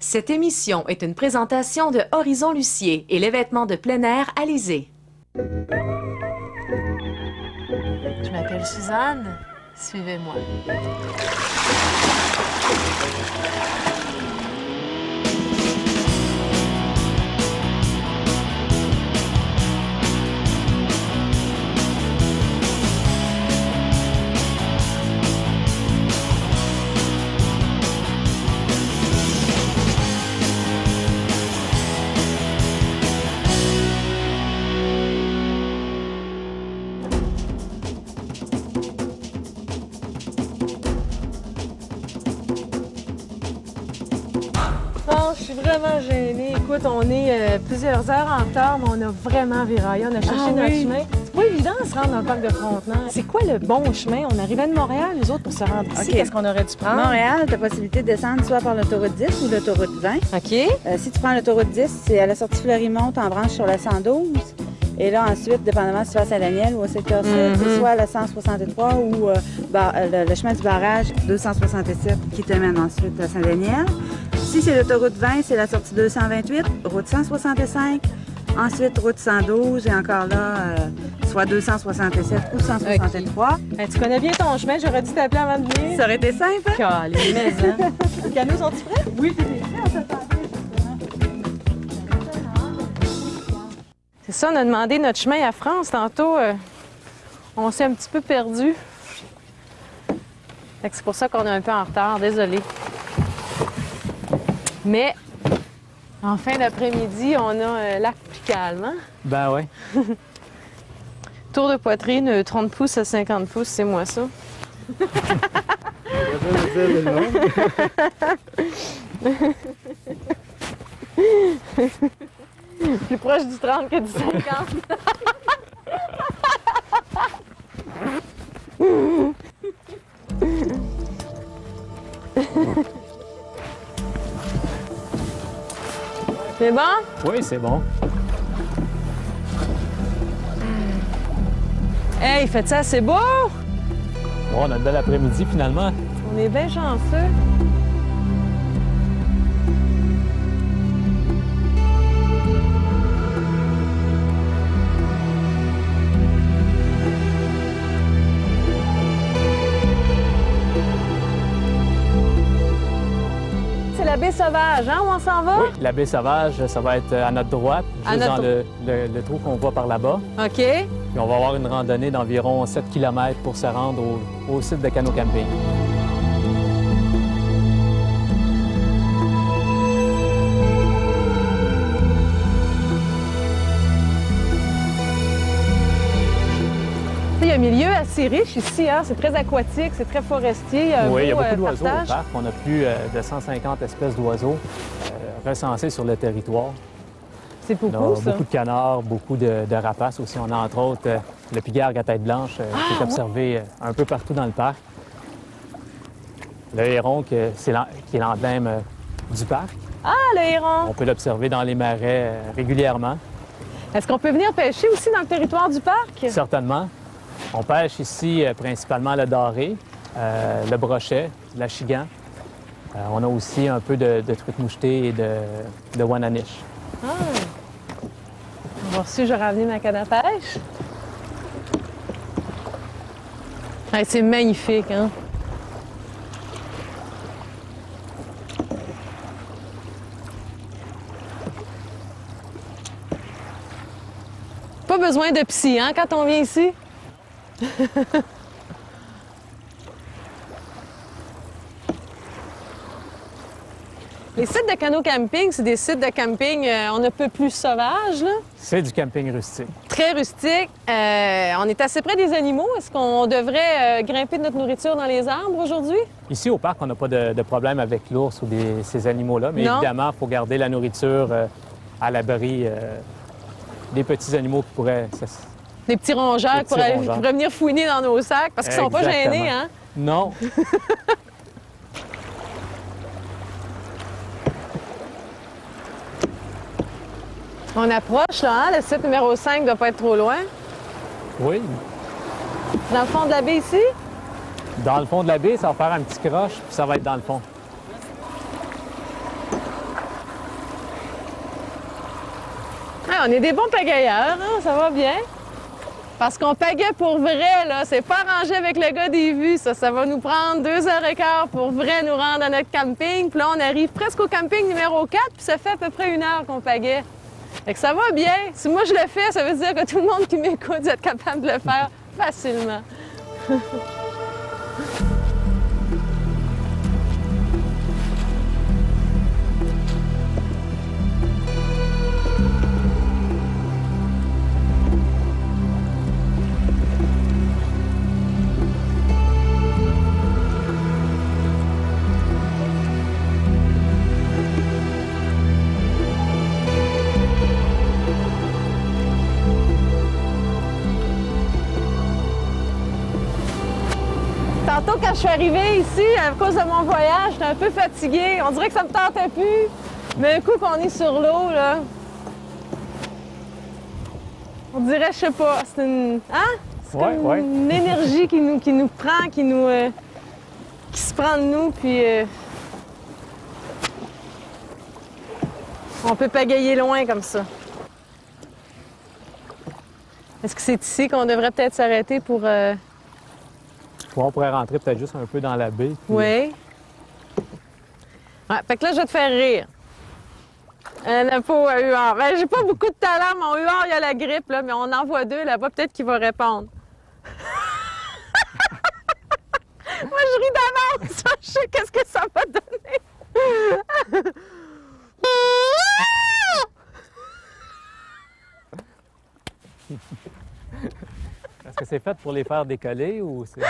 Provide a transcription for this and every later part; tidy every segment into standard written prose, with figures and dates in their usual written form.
Cette émission est une présentation de Horizon Lucier et l'évêtement de plein air Alizé. Je m'appelle Suzanne. Suivez-moi. Je suis vraiment gênée. Écoute, on est plusieurs heures en retard, mais on a vraiment viraillé. On a cherché notre chemin. C'est pas évident de se rendre dans le parc de Frontenac. C'est quoi le bon chemin? On arrivait de Montréal, nous autres, pour se rendre ici. Qu'est-ce qu'on aurait dû prendre? Montréal, tu as possibilité de descendre soit par l'autoroute 10 ou l'autoroute 20. OK. Si tu prends l'autoroute 10, c'est à la sortie Fleurimont, tu en branches sur la 112. Et là, ensuite, dépendamment si tu vas à Saint-Daniel ou au secteur sud, c'est soit la 163 ou le chemin du barrage 267 qui te mène ensuite à Saint-Daniel. Si c'est l'autoroute 20, c'est la sortie 228, route 165, ensuite route 112 et encore là, soit 267 ou 163. Okay. Hey, tu connais bien ton chemin, j'aurais dû t'appeler avant de venir. Ça aurait été simple, hein? Calé, mais hein? Les canots sont-ils prêts? Oui, c'est prêt, on s'attendait. C'est ça, on a demandé notre chemin à France. Tantôt, on s'est un petit peu perdu. C'est pour ça qu'on est un peu en retard, désolé. Mais en fin d'après-midi, on a l'arc plus calme, hein? Ben oui. Tour de poitrine, 30 pouces à 50 pouces, c'est moi ça. Plus proche du 30 que du 50. C'est bon? Oui, c'est bon. Hey, fait ça, c'est beau! Bon, on a une belle après-midi finalement. On est bien chanceux. C'est la baie Sauvage, hein, où on s'en va? Oui, la baie Sauvage, ça va être à notre droite, juste dans le trou qu'on voit par là-bas. OK. Puis on va avoir une randonnée d'environ 7 km pour se rendre au site de Canot Camping. Il y a un milieu assez riche ici, hein? C'est très aquatique, c'est très forestier. Oui, il y a beaucoup d'oiseaux au parc. On a plus de 150 espèces d'oiseaux recensées sur le territoire. C'est beaucoup, ça. Beaucoup de canards, beaucoup de rapaces aussi. On a entre autres le pigargue à tête blanche qui est observé un peu partout dans le parc. Le héron, qui est l'emblème du parc. Ah, le héron! On peut l'observer dans les marais régulièrement. Est-ce qu'on peut venir pêcher aussi dans le territoire du parc? Certainement. On pêche ici principalement le doré, le brochet, l'achigan. On a aussi un peu de truite mouchetée et de wananiche. Ah! On va voir si je ramené ma canne à pêche. Hey, c'est magnifique, hein? Pas besoin de psy, hein, quand on vient ici? Les sites de canot camping, c'est des sites de camping on ne peut plus sauvages, là. C'est du camping rustique. Très rustique. On est assez près des animaux. Est-ce qu'on devrait grimper de notre nourriture dans les arbres aujourd'hui? Ici, au parc, on n'a pas de problème avec l'ours ou ces animaux-là, mais non. Évidemment, il faut garder la nourriture à l'abri des petits animaux qui pourraient... Des petits rongeurs qui pourraient venir fouiner dans nos sacs parce qu'ils sont pas gênés, hein? Non. On approche, là, hein? Le site numéro 5 ne doit pas être trop loin. Oui. Dans le fond de la baie ici? Dans le fond de la baie, ça va faire un petit croche, puis ça va être dans le fond. Ouais, on est des bons pagayeurs, hein? Ça va bien. Parce qu'on pagaie pour vrai, là. C'est pas arrangé avec le gars des vues, ça. Ça va nous prendre 2h15 pour vrai nous rendre à notre camping. Puis là, on arrive presque au camping numéro 4, puis ça fait à peu près 1 heure qu'on pagaie. Fait que ça va bien. Si moi je le fais, ça veut dire que tout le monde qui m'écoute va être capable de le faire facilement. Tantôt, quand je suis arrivée ici, à cause de mon voyage, j'étais un peu fatiguée. On dirait que ça me tentait plus. Mais un coup qu'on est sur l'eau, là, on dirait, je sais pas, c'est une... Hein? C'est comme une énergie qui nous prend, qui se prend de nous, puis... on peut pagayer loin comme ça. Est-ce que c'est ici qu'on devrait peut-être s'arrêter pour... On pourrait rentrer peut-être juste un peu dans la baie. Puis... Oui. Ouais, fait que là, je vais te faire rire. Un impôt à huard. Ben, j'ai pas beaucoup de talent. Mon huard, il a la grippe, là, mais on en voit 2 là-bas. Peut-être qu'il va répondre. Moi, je ris d'avance. Je sais qu'est-ce que ça va donner. Est-ce que c'est fait pour les faire décoller ou c'est...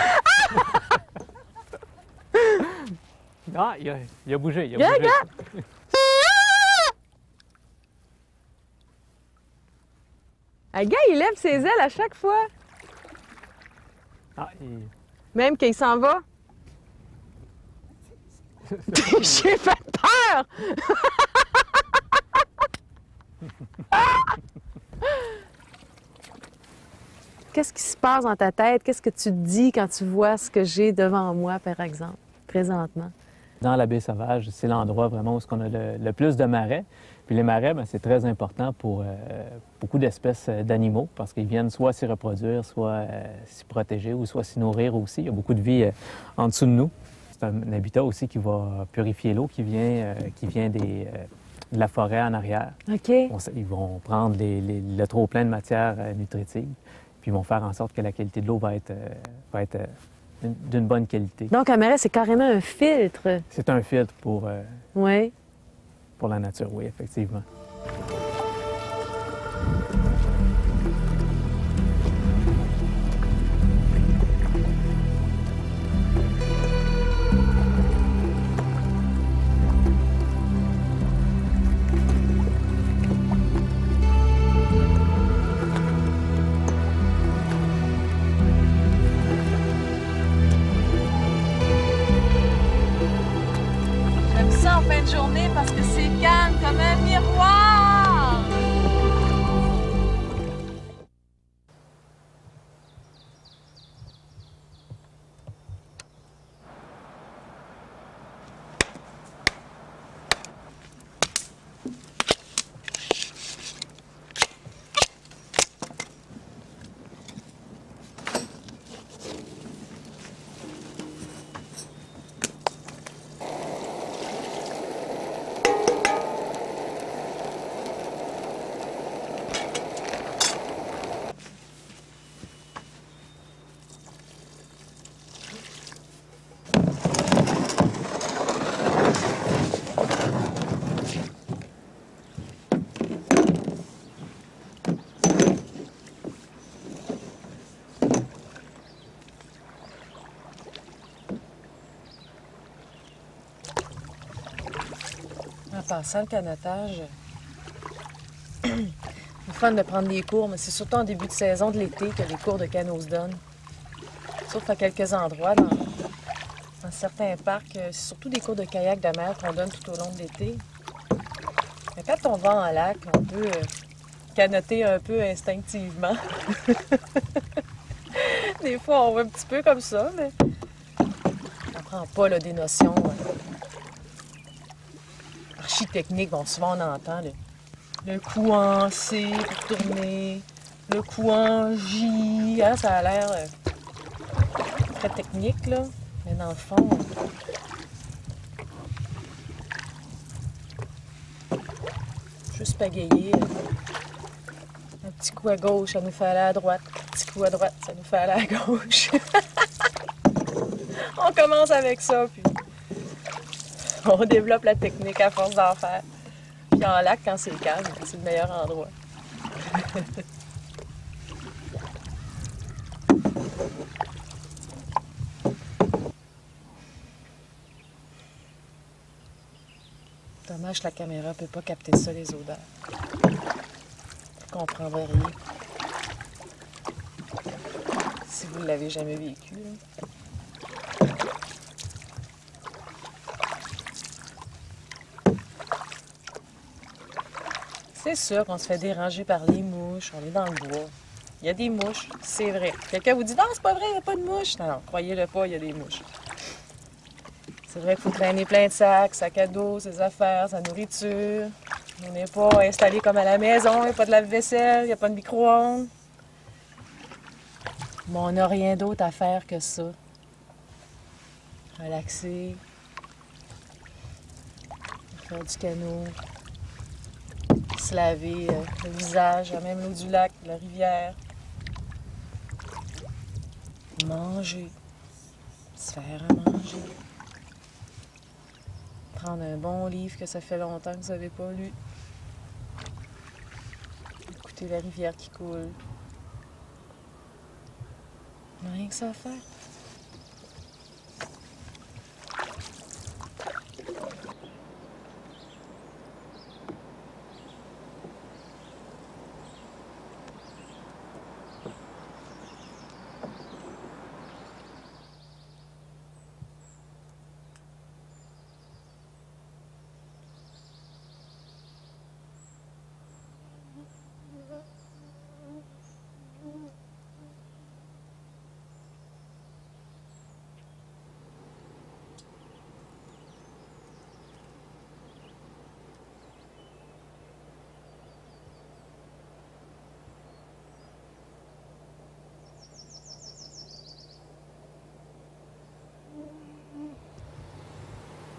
Ah, il a bougé, il a bougé. Le gars, il lève ses ailes à chaque fois. Ah, Même qu'il s'en va. J'ai fait peur! Qu'est-ce qui se passe dans ta tête? Qu'est-ce que tu te dis quand tu vois ce que j'ai devant moi, par exemple, présentement? Dans la baie Sauvage, c'est l'endroit vraiment où on a le plus de marais. Puis les marais, bien, c'est très important pour beaucoup d'espèces d'animaux parce qu'ils viennent soit s'y reproduire, soit s'y protéger ou soit s'y nourrir aussi. Il y a beaucoup de vie en dessous de nous. C'est un habitat aussi qui va purifier l'eau qui vient de la forêt en arrière. OK. Ils vont prendre le trop-plein de matière nutritive, puis ils vont faire en sorte que la qualité de l'eau va être d'une bonne qualité. Donc, un marais, c'est carrément un filtre. C'est un filtre pour la nature, oui, effectivement. J'aime ça en fin de journée parce que c'est calme comme un miroir. En passant le canotage, c'est fun de prendre des cours, mais c'est surtout en début de saison de l'été que les cours de canot se donnent. Sauf à quelques endroits, dans certains parcs, c'est surtout des cours de kayak de mer qu'on donne tout au long de l'été. Mais quand on va en lac, on peut canoter un peu instinctivement. Des fois, on va un petit peu comme ça, mais on prend pas là, des notions archi-techniques. Bon, souvent, on entend Le coup en C pour tourner. Le coup en J. Hein, ça a l'air très technique, là. Mais dans le fond... juste pagayer. Un petit coup à gauche, ça nous fait aller à droite. Un petit coup à droite, ça nous fait aller à gauche. On commence avec ça, puis on développe la technique à force d'en faire. Puis en lac, quand c'est calme, c'est le meilleur endroit. Dommage que la caméra ne peut pas capter ça, les odeurs. Vous comprendrez rien. Si vous ne l'avez jamais vécu. Là. C'est sûr qu'on se fait déranger par les mouches. On est dans le bois. Il y a des mouches, c'est vrai. Quelqu'un vous dit « Non, c'est pas vrai, il n'y a pas de mouches. » Non, non, croyez-le pas, il y a des mouches. C'est vrai qu'il faut traîner plein de sacs à dos, ses affaires, sa nourriture. On n'est pas installé comme à la maison, il n'y a pas de lave-vaisselle, il n'y a pas de micro-ondes. Mais on n'a rien d'autre à faire que ça. Relaxer, faire du canot, se laver le visage, même l'eau du lac, de la rivière. Manger, se faire à manger. Prendre un bon livre que ça fait longtemps que vous n'avez pas lu. Écouter la rivière qui coule. Rien que ça à faire.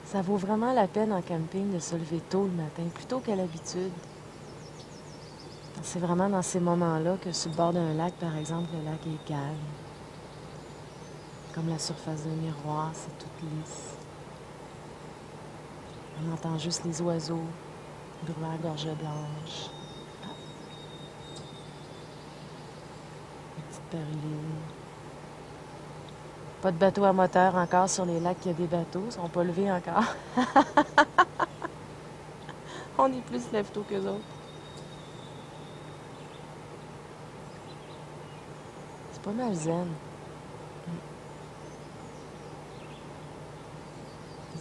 Ça vaut vraiment la peine en camping de se lever tôt le matin, plus tôt qu'à l'habitude. C'est vraiment dans ces moments-là que sur le bord d'un lac, par exemple, le lac est calme. Comme la surface d'un miroir, c'est toute lisse. On entend juste les oiseaux brûler à gorge blanche. Une petite paruline. Pas de bateau à moteur encore sur les lacs qu'il y a des bateaux. Ils sont pas levés encore. On est plus lève-tôt qu'eux autres. C'est pas mal zen.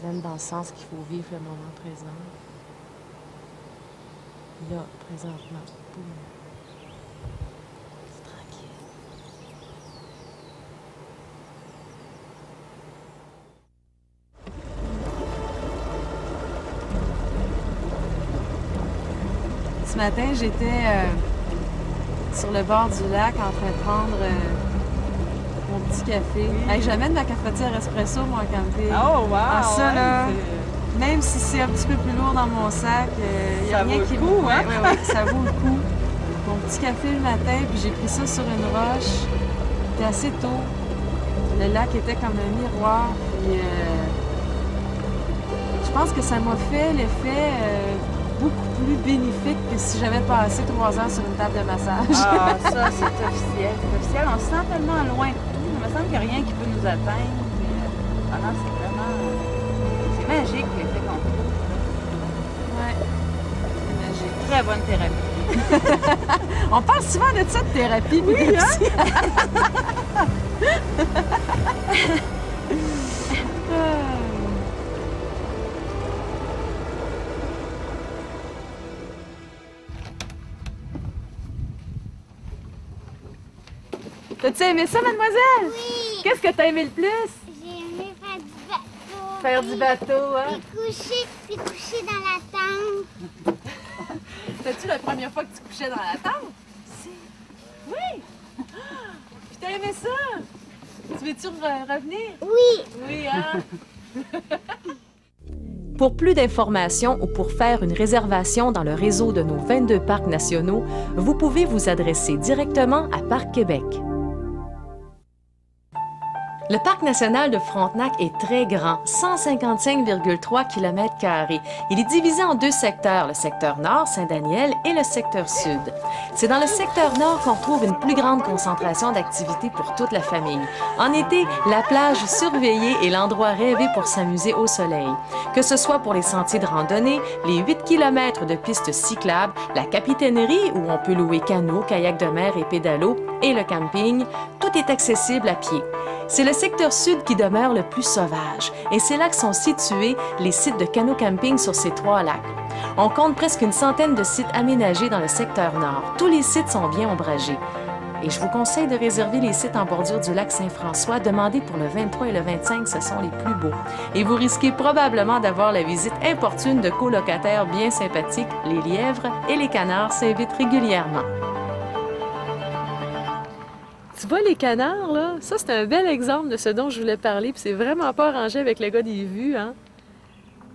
Zen dans le sens qu'il faut vivre le moment présent. Là, présentement. Boum. C'est tranquille. Ce matin, j'étais sur le bord du lac en train de prendre mon petit café. Hey, j'amène ma cafetière espresso, moi, en camping. Oh, wow! Ah, ça, ouais, là, même si c'est un petit peu plus lourd dans mon sac, il n'y a rien qui vaut le coup, hein? Ouais, ça vaut le coup. Mon petit café le matin, puis j'ai pris ça sur une roche. C'était assez tôt. Le lac était comme un miroir. Puis, je pense que ça m'a fait l'effet beaucoup plus bénéfique que si j'avais passé 3 heures sur une table de massage. Ah, ça, c'est officiel. C'est officiel. On se sent tellement loin de tout. Il me semble qu'il n'y a rien qui peut nous atteindre. Puis, non, c'est vraiment... c'est magique l'effet qu'on trouve. Ouais, c'est magique. Très bonne thérapie. On parle souvent de ça, de thérapie. Oui, hein? T'as-tu aimé ça, mademoiselle? Oui! Qu'est-ce que t'as aimé le plus? J'ai aimé faire du bateau, faire du bateau, hein? Puis coucher dans la tente. C'était-tu la première fois que tu couchais dans la tente? Oui! Puis t'as aimé ça? Tu veux-tu revenir? Oui. Oui, hein? Pour plus d'informations ou pour faire une réservation dans le réseau de nos 22 parcs nationaux, vous pouvez vous adresser directement à Parc Québec. Le Parc national de Frontenac est très grand, 155,3 km². Il est divisé en deux secteurs, le secteur nord, Saint-Daniel, et le secteur sud. C'est dans le secteur nord qu'on trouve une plus grande concentration d'activités pour toute la famille. En été, la plage surveillée est l'endroit rêvé pour s'amuser au soleil. Que ce soit pour les sentiers de randonnée, les 8 km de pistes cyclables, la capitainerie où on peut louer canot, kayak de mer et pédalo, et le camping, tout est accessible à pied. C'est le secteur sud qui demeure le plus sauvage et c'est là que sont situés les sites de canot-camping sur ces trois lacs. On compte presque une centaine de sites aménagés dans le secteur nord. Tous les sites sont bien ombragés. Et je vous conseille de réserver les sites en bordure du lac Saint-François. Demandez pour le 23 et le 25, ce sont les plus beaux. Et vous risquez probablement d'avoir la visite importune de colocataires bien sympathiques. Les lièvres et les canards s'invitent régulièrement. Tu vois les canards, là? Ça, c'est un bel exemple de ce dont je voulais parler, puis c'est vraiment pas arrangé avec le gars des vues, hein?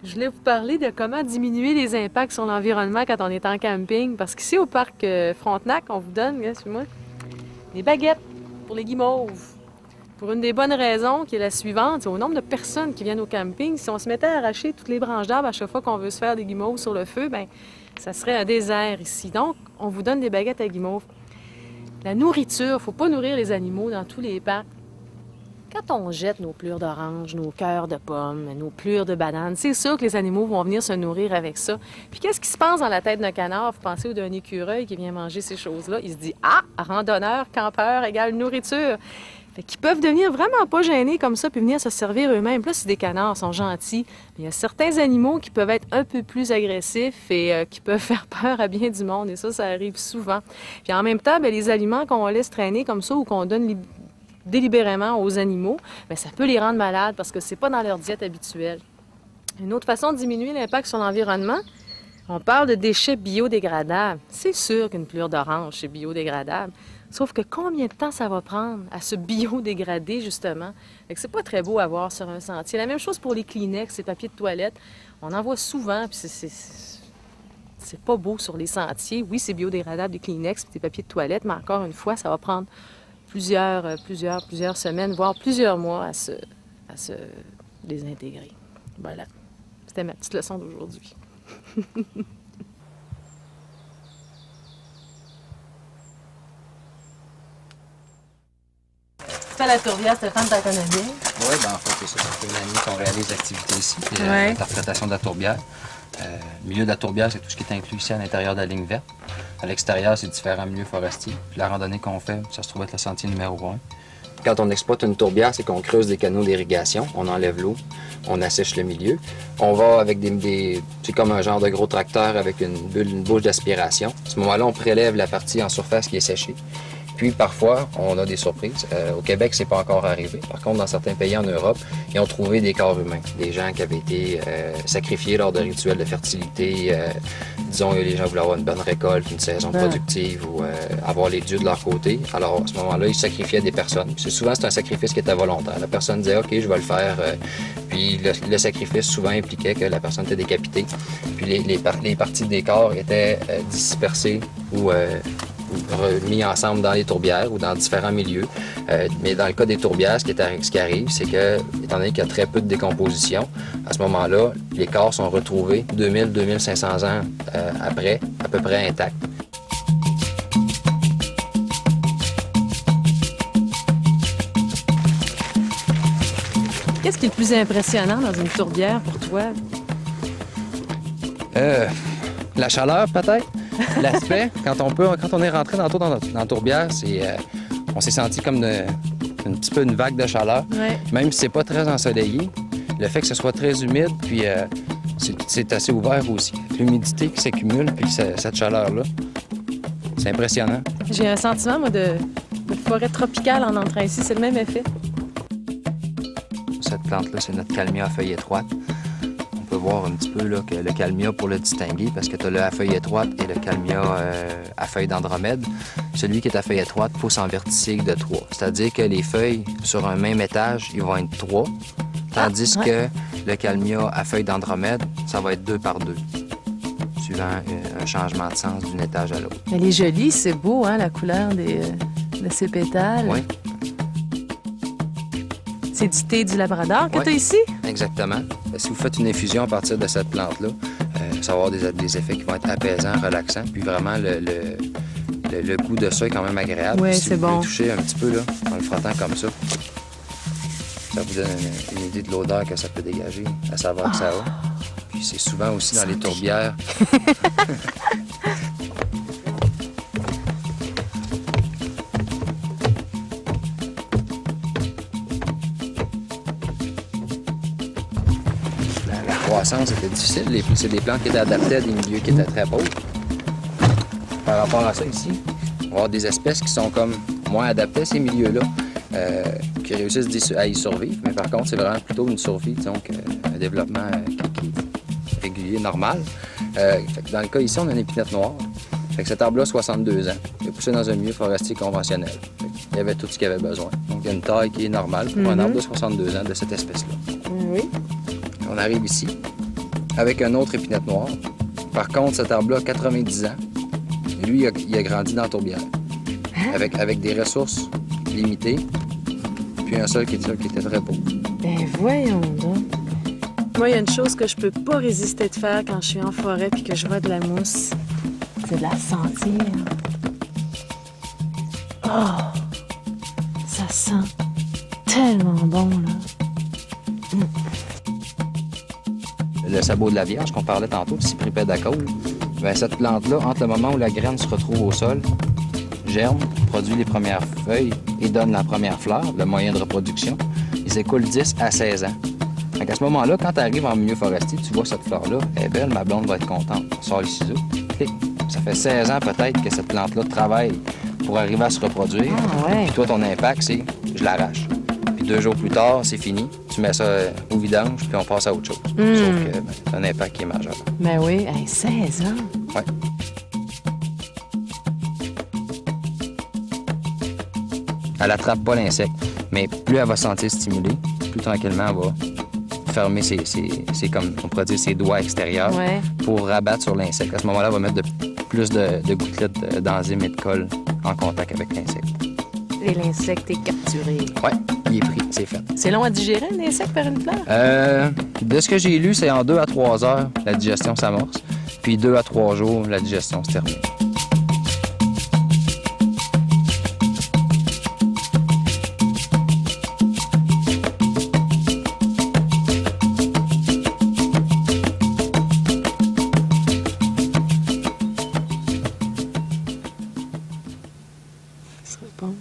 Je voulais vous parler de comment diminuer les impacts sur l'environnement quand on est en camping, parce qu'ici, au parc Frontenac, on vous donne, suis-moi, des baguettes pour les guimauves. Pour une des bonnes raisons, qui est la suivante, c'est au nombre de personnes qui viennent au camping. Si on se mettait à arracher toutes les branches d'arbres à chaque fois qu'on veut se faire des guimauves sur le feu, bien, ça serait un désert ici. Donc, on vous donne des baguettes à guimauves. La nourriture, il ne faut pas nourrir les animaux dans tous les parcs. Quand on jette nos plures d'orange, nos cœurs de pommes, nos plures de bananes, c'est sûr que les animaux vont venir se nourrir avec ça. Puis qu'est-ce qui se passe dans la tête d'un canard? Vous pensez d'un écureuil qui vient manger ces choses-là. Il se dit « Ah, randonneur, campeur égale nourriture ». Fait qu'ils peuvent devenir vraiment pas gênés comme ça puis venir se servir eux-mêmes. Là, si des canards sont gentils, il y a certains animaux qui peuvent être un peu plus agressifs et qui peuvent faire peur à bien du monde. Et ça arrive souvent. Puis en même temps, bien, les aliments qu'on laisse traîner comme ça ou qu'on donne délibérément aux animaux, bien, ça peut les rendre malades parce que c'est pas dans leur diète habituelle. Une autre façon de diminuer l'impact sur l'environnement, on parle de déchets biodégradables. C'est sûr qu'une plure d'orange, c'est biodégradable. Sauf que combien de temps ça va prendre à se biodégrader, justement? Fait que c'est pas très beau à voir sur un sentier. La même chose pour les Kleenex, les papiers de toilette. On en voit souvent, puis c'est pas beau sur les sentiers. Oui, c'est biodégradable, des Kleenex et des papiers de toilette, mais encore une fois, ça va prendre plusieurs semaines, voire plusieurs mois à se désintégrer. Voilà. C'était ma petite leçon d'aujourd'hui. Tu fais la tourbière, Stéphane, t'en connais bien? Oui, ben en fait, c'est ça. Ça fait une année qu'on réalise l'activité ici, puis Ouais. l'interprétation de la tourbière. Le milieu de la tourbière, c'est tout ce qui est inclus ici à l'intérieur de la ligne verte. À l'extérieur, c'est différents milieux forestiers. Puis la randonnée qu'on fait, ça se trouve être le sentier numéro 1. Quand on exploite une tourbière, c'est qu'on creuse des canaux d'irrigation, on enlève l'eau, on assèche le milieu. On va avec c'est comme un genre de gros tracteur avec une bouche d'aspiration. À ce moment-là, on prélève la partie en surface qui est séchée. Puis parfois, on a des surprises. Au Québec, c'est pas encore arrivé. Par contre, dans certains pays en Europe, ils ont trouvé des corps humains. Des gens qui avaient été sacrifiés lors de rituels de fertilité. Disons, les gens voulaient avoir une bonne récolte, une saison productive ou avoir les dieux de leur côté. Alors, à ce moment-là, ils sacrifiaient des personnes. Souvent, c'est un sacrifice qui était volontaire. La personne disait « OK, je vais le faire ». Puis le sacrifice souvent impliquait que la personne était décapitée. Puis les parties des corps étaient dispersées ou remis ensemble dans les tourbières ou dans différents milieux. Mais dans le cas des tourbières, ce qui arrive, c'est que, étant donné qu'il y a très peu de décomposition, à ce moment-là, les corps sont retrouvés 2000-2500 ans après, à peu près intacts. Qu'est-ce qui est le plus impressionnant dans une tourbière pour toi? La chaleur, peut-être. L'aspect, quand on est rentré dans la tourbière, on s'est senti comme un petit peu une vague de chaleur. Ouais. Même si c'est pas très ensoleillé, le fait que ce soit très humide, puis c'est assez ouvert aussi. L'humidité qui s'accumule, puis cette chaleur-là, c'est impressionnant. J'ai un sentiment, moi, de forêt tropicale en entrant ici. C'est le même effet. Cette plante-là, c'est notre Kalmia à feuilles étroites. On peut voir un petit peu là, que le Kalmia, pour le distinguer, parce que tu as le à feuilles étroites et le Kalmia à feuilles d'Andromède. Celui qui est à feuilles étroites pousse en verticille de 3. C'est-à-dire que les feuilles, sur un même étage, ils vont être 3. Tandis que le Kalmia à feuilles d'Andromède, ça va être 2 par 2, suivant un changement de sens d'un étage à l'autre. Elle est jolie, c'est beau, hein, la couleur de ses pétales. Oui. C'est du thé du Labrador que tu as ici? Exactement. Si vous faites une infusion à partir de cette plante-là, ça va avoir des effets qui vont être apaisants, relaxants, puis vraiment le goût de ça est quand même agréable. Oui, si c'est vous bon. pouvez toucher un petit peu là, en le frottant comme ça, ça vous donne une idée de l'odeur que ça peut dégager, la saveur que ça a. Puis c'est souvent aussi dans les tourbières. La croissance était difficile. C'est des plantes qui étaient adaptées à des milieux qui étaient très pauvres. Par rapport à ça ici, on va avoir des espèces qui sont comme moins adaptées à ces milieux-là, qui réussissent à y survivre. Mais par contre, c'est vraiment plutôt une survie, donc un développement qui est régulier, normal. Fait que dans le cas ici, on a une épinette noire. Fait que cet arbre-là, 62 ans. Il est poussé dans un milieu forestier conventionnel. Il y avait tout ce qu'il avait besoin. Donc, il y a une taille qui est normale pour un arbre de 62 ans de cette espèce-là. Oui. On arrive ici avec un autre épinette noire. Par contre, cet arbre-là, 90 ans. Lui, il a grandi dans la tourbière. Avec des ressources limitées, puis un sol qui était très beau. Ben voyons donc. Moi, il y a une chose que je peux pas résister de faire quand je suis en forêt puis que je vois de la mousse. C'est de la sentir. Oh! Ça sent tellement bon, là. Le sabot de la Vierge qu'on parlait tantôt, le cypripèdacole, bien, cette plante-là, entre le moment où la graine se retrouve au sol, germe, produit les premières feuilles et donne la première fleur, le moyen de reproduction, il s'écoule 10 à 16 ans. Donc à ce moment-là, quand tu arrives en milieu forestier, tu vois cette fleur-là, elle est belle, ma blonde va être contente. On sort les ciseaux. Clic. Ça fait 16 ans peut-être que cette plante-là travaille pour arriver à se reproduire. Ah ouais. Puis toi, ton impact, c'est je l'arrache. Puis 2 jours plus tard, c'est fini. Tu mets ça au vidange, puis on passe à autre chose. Sauf que c'est un impact qui est majeur. Ben oui, hey, 16 ans. Ouais. Elle attrape pas l'insecte, mais plus elle va se sentir stimulée, plus tranquillement elle va fermer ses comme on pourrait dire, ses doigts extérieurs pour rabattre sur l'insecte. À ce moment-là, elle va mettre plus de gouttelettes d'enzymes et de colle en contact avec l'insecte. Et l'insecte est capturé. Oui, il est pris, c'est fait. C'est long à digérer, un insecte par une fleur? De ce que j'ai lu, c'est en 2 à 3 heures, la digestion s'amorce. Puis 2 à 3 jours, la digestion se termine. Ça serait bon.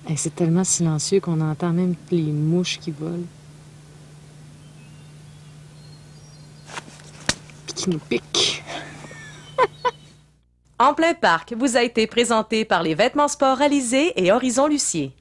Hey, c'est tellement silencieux qu'on entend même les mouches qui volent. Puis qui nous piquent. En plein parc vous a été présenté par les Vêtements Sport Alizé et Horizon Lucier.